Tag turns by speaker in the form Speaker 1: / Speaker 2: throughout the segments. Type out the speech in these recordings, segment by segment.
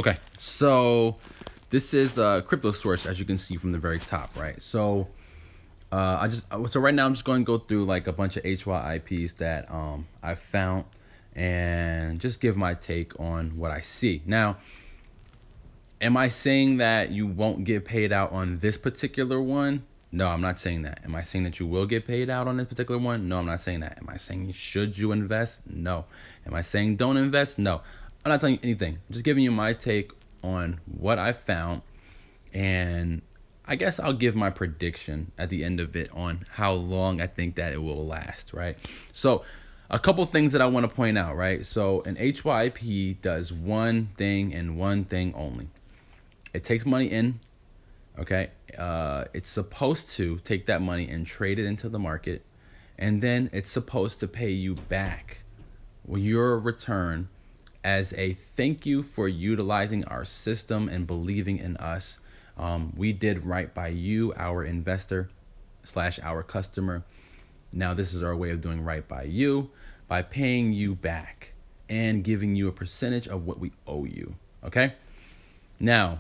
Speaker 1: Okay, so this is a crypto source, as you can see from the very top, right? So so right now I'm just going to go through like a bunch of HYIPs that I found and just give my take on what I see. Now, am I saying that you won't get paid out on this particular one? No, I'm not saying that. Am I saying that you will get paid out on this particular one? No, I'm not saying that. Am I saying should you invest? No. Am I saying don't invest? No. I'm not telling you anything. I'm just giving you my take on what I found, and I guess I'll give my prediction at the end of it on how long I think that it will last, right? So a couple things that I want to point out, right? So an HYP does one thing and one thing only. It takes money in, okay? It's supposed to take that money and trade it into the market, and then it's supposed to pay you back your return as a thank you for utilizing our system and believing in us. We did right by you, our investor / our customer. Now this is our way of doing right by you by paying you back and giving you a percentage of what we owe you. Okay. Now,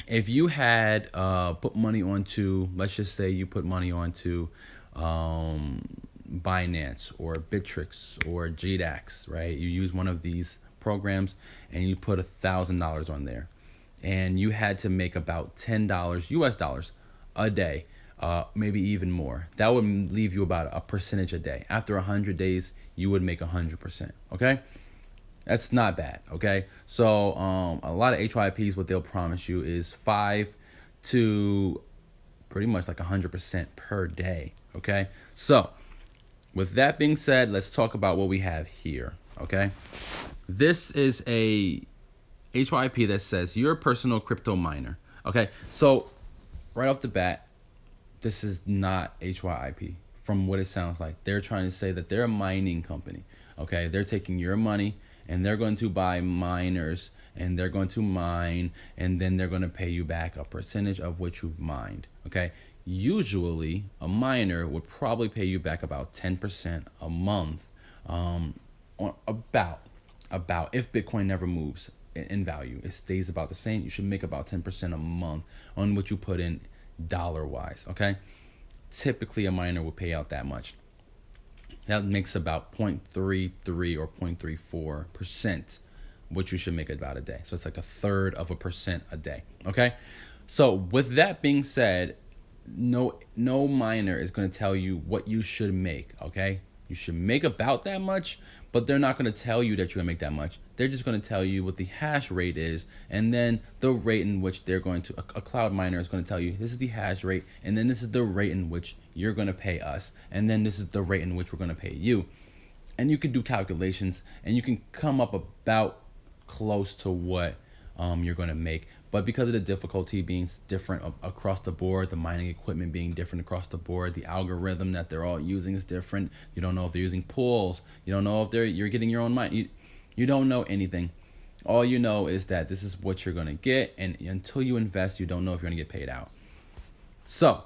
Speaker 1: if you had put money onto, let's just say you put money onto Binance or Bittrex or GDAX, right? You use one of these programs and you put $1,000 on there, and you had to make about $10 US dollars a day, maybe even more. That would leave you about a percentage a day. After 100 days, you would make 100%. Okay, that's not bad. Okay, so a lot of HYPs, what they'll promise you is 5 to pretty much like 100% per day. Okay, so with that being said, let's talk about what we have here. Okay, this is a HYP that says you're a personal crypto miner. Okay, so right off the bat, this is not HYIP from what it sounds like. They're trying to say that they're a mining company. Okay, they're taking your money and they're going to buy miners and they're going to mine, and then they're going to pay you back a percentage of what you've mined. Okay, usually a miner would probably pay you back about 10% a month, on about if Bitcoin never moves in value, it stays about the same. You should make about 10% a month on what you put in dollar wise. Okay, typically a miner will pay out that much. That makes about 0.33 or 0.34% what you should make about a day. So it's like 1/3 of a percent a day. Okay, so with that being said, no miner is going to tell you what you should make. Okay, you should make about that much, but they're not going to tell you that you're going to make that much. They're just going to tell you what the hash rate is, and then the rate in which they're going to, a cloud miner is going to tell you this is the hash rate, and then this is the rate in which you're going to pay us, and then this is the rate in which we're going to pay you. And you can do calculations, and you can come up about close to what you're going to make. But because of the difficulty being different across the board, the mining equipment being different across the board, the algorithm that they're all using is different. You don't know if they're using pools. You don't know if you're getting your own mine. You don't know anything. All you know is that this is what you're going to get, and until you invest, you don't know if you're going to get paid out. So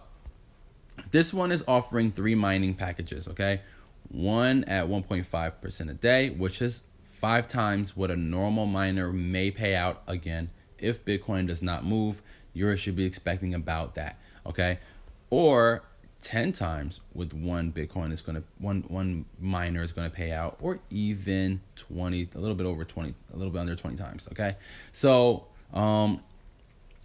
Speaker 1: this one is offering 3 mining packages. Okay, one at 1.5% a day, which is 5 times what a normal miner may pay out. Again, if Bitcoin does not move, you should be expecting about that. Okay, or 10 times with one Bitcoin is going to one miner is going to pay out, or even 20, a little bit over 20, a little bit under 20 times. Okay, so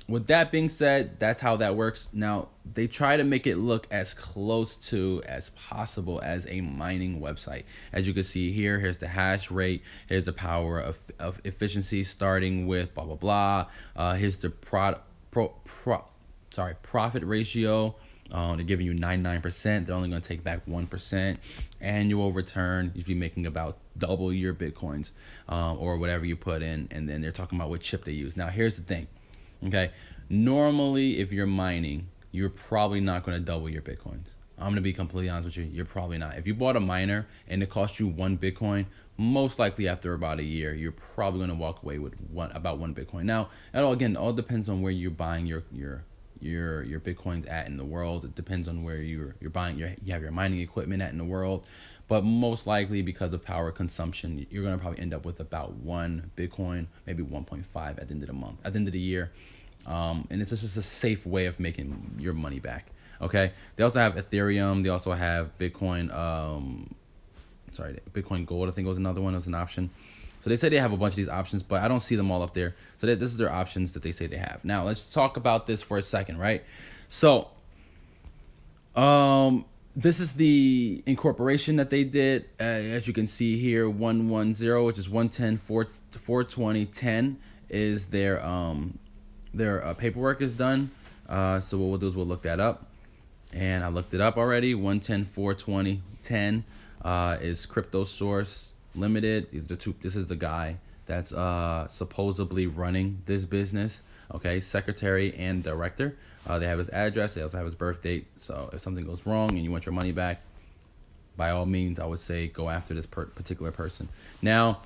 Speaker 1: with that being said, that's how that works. Now, they try to make it look as close to as possible as a mining website. As you can see here, here's the hash rate, here's the power of efficiency starting with blah, blah, blah. Here's the profit ratio. They're giving you 99%. They're only going to take back 1%. Annual return, if you're making about double your Bitcoins or whatever you put in. And then they're talking about what chip they use. Now, here's the thing. Okay, normally if you're mining, you're probably not going to double your Bitcoins. I'm going to be completely honest with you. You're probably not. If you bought a miner and it cost you 1 Bitcoin, most likely after about a year, you're probably going to walk away with about 1 Bitcoin. Now, it all depends on where you're buying your your Bitcoin's at in the world. It depends on where you're buying you have your mining equipment at in the world. But most likely, because of power consumption, you're gonna probably end up with about 1 Bitcoin, maybe 1.5 at the end of the month, at the end of the year. And it's just a safe way of making your money back. Okay. They also have Ethereum. They also have Bitcoin. Bitcoin Gold, I think was another one. It was an option. So they say they have a bunch of these options, but I don't see them all up there. So this is their options that they say they have. Now let's talk about this for a second, right? So, this is the incorporation that they did. As you can see here, 110, which is 110, 420, 10 is their paperwork is done. So what we'll do is we'll look that up, and I looked it up already. 110, 420, 10 is Crypto Source Limited. This is the guy that's supposedly running this business. Okay, secretary and director. They have his address. They also have his birth date. So if something goes wrong and you want your money back, by all means, I would say go after this particular person. Now,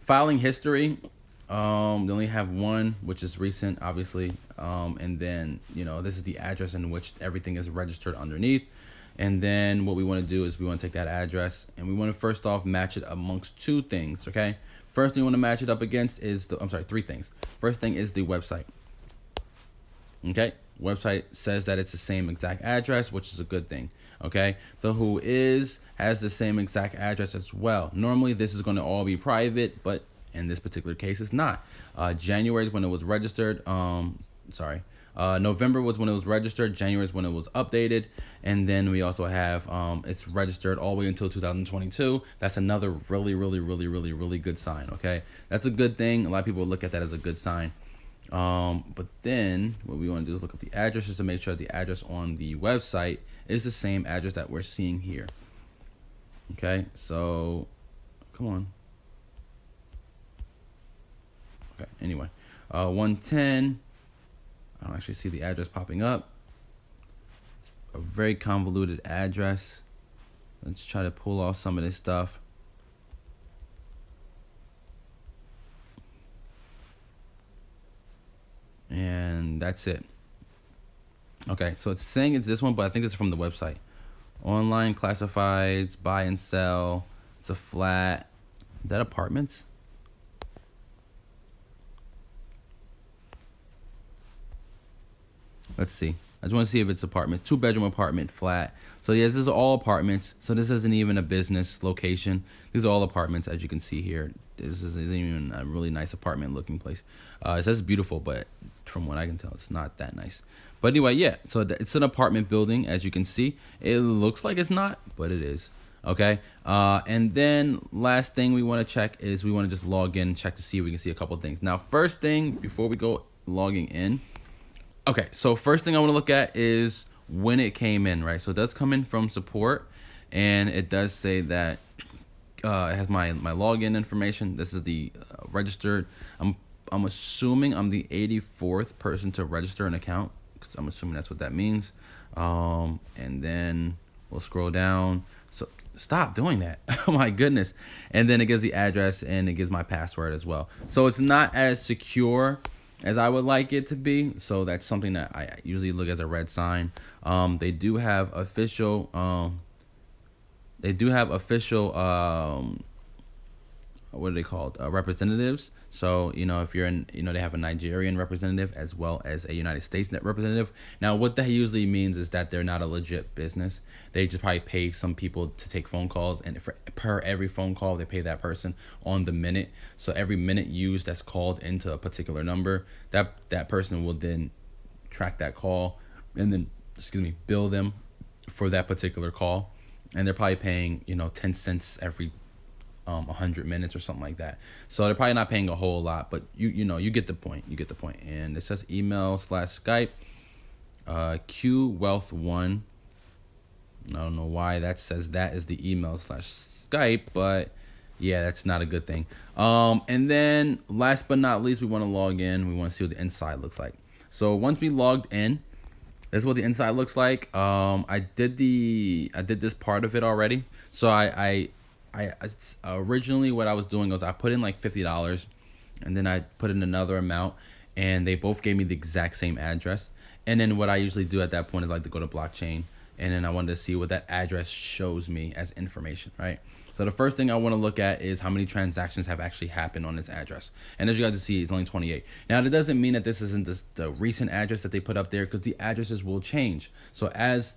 Speaker 1: filing history. They only have one, which is recent, obviously. And then, this is the address in which everything is registered underneath. And then what we want to do is we want to take that address and we want to first off match it amongst two things, okay? First thing you want to match it up against is three things. First thing is the website. Okay? Website says that it's the same exact address, which is a good thing, okay? The who is has the same exact address as well. Normally this is going to all be private, but in this particular case it's not. January is when it was registered. November was when it was registered. January is when it was updated. And then we also have it's registered all the way until 2022. That's another really, really, really, really, really good sign, okay? That's a good thing. A lot of people look at that as a good sign. But then what we want to do is look up the address just to make sure the address on the website is the same address that we're seeing here. Okay, so come on. Okay, anyway, 110. I don't actually see the address popping up. It's a very convoluted address. Let's try to pull off some of this stuff. And that's it. Okay, so it's saying it's this one, but I think it's from the website. Online classifieds, buy and sell. It's a flat. Is that apartments? Let's see. I just want to see if it's apartments. 2-bedroom apartment, flat. So yes, this is all apartments. So this isn't even a business location. These are all apartments, as you can see here. This isn't even a really nice apartment looking place. It says beautiful, but from what I can tell, it's not that nice. But anyway, yeah. So it's an apartment building, as you can see. It looks like it's not, but it is. Okay. And then last thing we want to check is we want to just log in and check to see if we can see a couple things. Now, first thing before we go logging in. Okay, so first thing I want to look at is when it came in, right? So it does come in from support, and it does say that it has my login information. This is the registered. I'm assuming I'm the 84th person to register an account, because I'm assuming that's what that means. And then we'll scroll down. So stop doing that. Oh my goodness. And then it gives the address and it gives my password as well. So it's not as secure as I would like it to be. So that's something that I usually look as a red sign. They do have official what are they called? Representatives. So, if you're in, they have a Nigerian representative as well as a United States representative. Now, what that usually means is that they're not a legit business. They just probably pay some people to take phone calls, and per every phone call, they pay that person on the minute. So every minute used that's called into a particular number, that person will then track that call and then, bill them for that particular call. And they're probably paying, 10 cents every 100 minutes or something like that. So they're probably not paying a whole lot, but you get the point. You get the point. And it says email/Skype, QWealth1. I don't know why that says that is the email/Skype, but yeah, that's not a good thing. And then last but not least, we want to log in. We want to see what the inside looks like. So once we logged in, this is what the inside looks like. I did this part of it already. So I originally what I was doing was I put in like $50, and then I put in another amount, and they both gave me the exact same address. And then what I usually do at that point is like to go to blockchain, and then I wanted to see what that address shows me as information, right? So the first thing I want to look at is how many transactions have actually happened on this address. And as you guys can see, it's only 28. Now, that doesn't mean that this isn't the recent address that they put up there, because the addresses will change. So as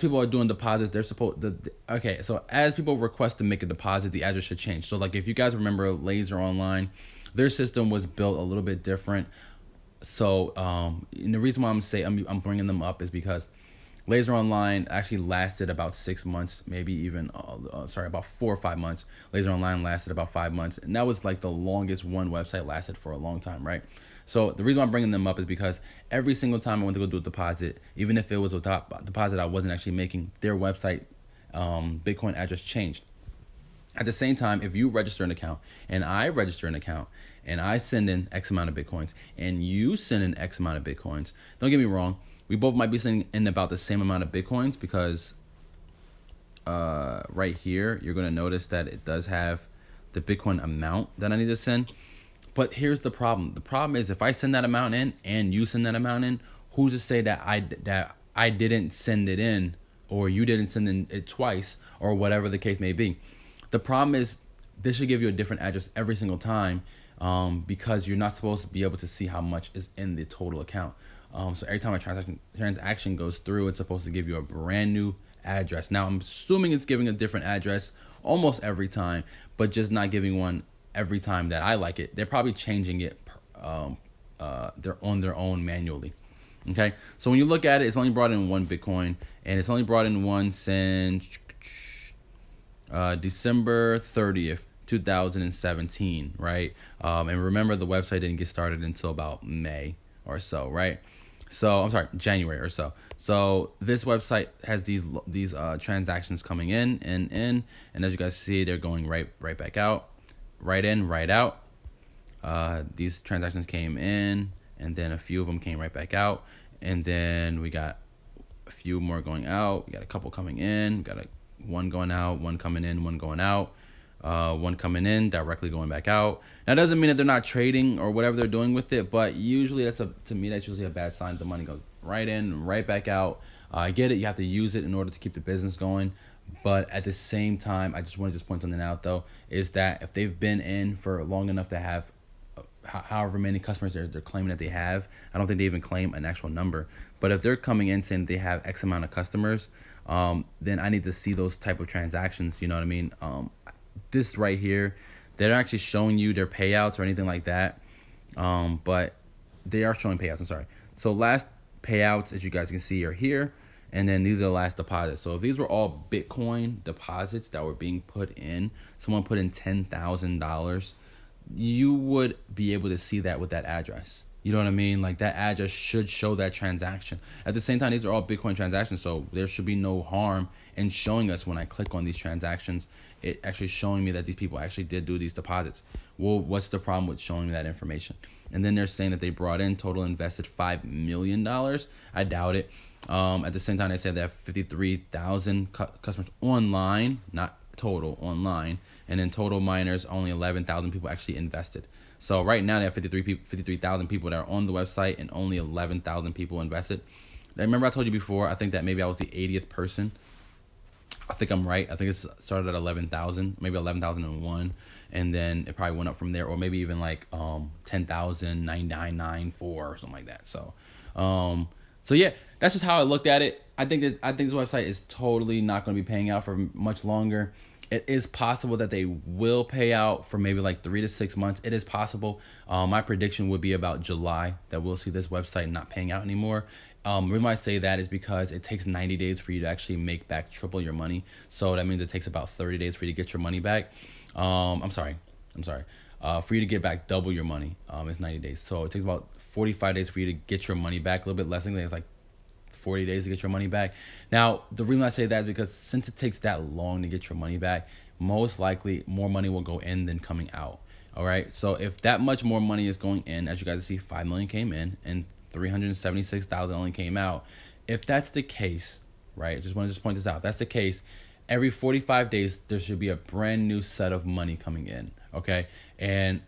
Speaker 1: people are doing deposits, they're supposed okay, so as people request to make a deposit, the address should change. So like if you guys remember Laser Online, their system was built a little bit different. So and the reason why I'm bringing them up is because Laser Online actually lasted about 6 months, maybe even about 4 or 5 months. Laser Online lasted about 5 months, and that was like the longest one website lasted for a long time, right? So the reason I'm bringing them up is because every single time I went to go do a deposit, even if it was a deposit I wasn't actually making, their website Bitcoin address changed. At the same time, if you register an account and I register an account and I send in X amount of Bitcoins and you send in X amount of Bitcoins, don't get me wrong, we both might be sending in about the same amount of Bitcoins, because right here, you're going to notice that it does have the Bitcoin amount that I need to send. But here's the problem. The problem is if I send that amount in and you send that amount in, who's to say that I didn't send it in, or you didn't send in it twice, or whatever the case may be. The problem is this should give you a different address every single time, because you're not supposed to be able to see how much is in the total account. So every time a transaction goes through, it's supposed to give you a brand new address. Now, I'm assuming it's giving a different address almost every time, but just not giving one every time that I like it. They're probably changing it they're on their own manually. Okay, so when you look at it, it's only brought in one Bitcoin, and it's only brought in one since December 30th, 2017, right? And remember, the website didn't get started until about May or so, right? So I'm sorry, January or so. So this website has these transactions coming in, and as you guys see, they're going right back out, right in, right out. These transactions came in, and then a few of them came right back out, and then we got a few more going out. We got a couple coming in. We got one going out, one coming in, one going out. One coming in, directly going back out. Now, it doesn't mean that they're not trading or whatever they're doing with it, but usually to me, that's usually a bad sign. The money goes right in, right back out. I get it. You have to use it in order to keep the business going. But at the same time, I just want to point something out, though, is that if they've been in for long enough to have however many customers they're claiming that they have, I don't think they even claim an actual number. But if they're coming in saying they have X amount of customers, then I need to see those type of transactions. You know what I mean? This right here, they're not actually showing you their payouts or anything like that, but they are showing payouts. I'm sorry. So last payouts, as you guys can see, are here, and then these are the last deposits. So if these were all Bitcoin deposits that were being put in, someone put in $10,000, you would be able to see that with that address. You know what I mean? Like, that address should show that transaction. At the same time, these are all Bitcoin transactions, so there should be no harm in showing us when I click on these transactions, it actually showing me that these people actually did do these deposits. Well, what's the problem with showing me that information? And then they're saying that they brought in total invested $5 million. I doubt it. At the same time, they said they have 53,000 customers online, not total, online. And then total miners, only 11,000 people actually invested. So right now they have 53,000 people that are on the website and only 11,000 people invested. Now, remember I told you before, I think that maybe I was the 80th person. I think I'm right. I think it started at 11,000, maybe 11,001, and then it probably went up from there, or maybe even like 10,994 or something like that. So yeah, that's just how I looked at it. I think this website is totally not going to be paying out for much longer. It is possible that they will pay out for maybe like 3 to 6 months. It is possible. My prediction would be about July that we'll see this website not paying out anymore. The reason I say that is because it takes 90 days for you to actually make back triple your money. So that means it takes about 30 days for you to get your money back. I'm sorry. For you to get back double your money, it's 90 days. So it takes about 45 days for you to get your money back. A little bit less. I think it's like 40 days to get your money back. Now, the reason I say that is because since it takes that long to get your money back, most likely more money will go in than coming out. All right. So if that much more money is going in, as you guys see, 5 million came in and 376,000 only came out. If that's the case, right? Just want to point this out. If that's the case, every 45 days, there should be a brand new set of money coming in. Okay. And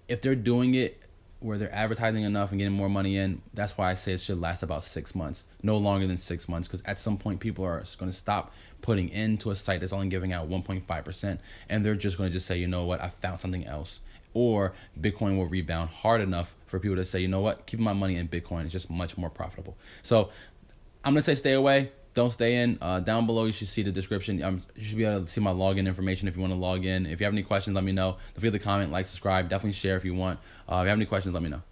Speaker 1: if they're doing it where they're advertising enough and getting more money in, that's why I say it should last about 6 months, no longer than 6 months, because at some point people are going to stop putting into a site that's only giving out 1.5%, and they're just going to just say, you know what, I found something else. Or Bitcoin will rebound hard enough for people to say, you know what, keeping my money in Bitcoin is just much more profitable. So I'm going to say stay away. Don't stay in. Down below, you should see the description. You should be able to see my login information if you want to log in. If you have any questions, let me know. Don't forget to comment, like, subscribe. Definitely share if you want. If you have any questions, let me know.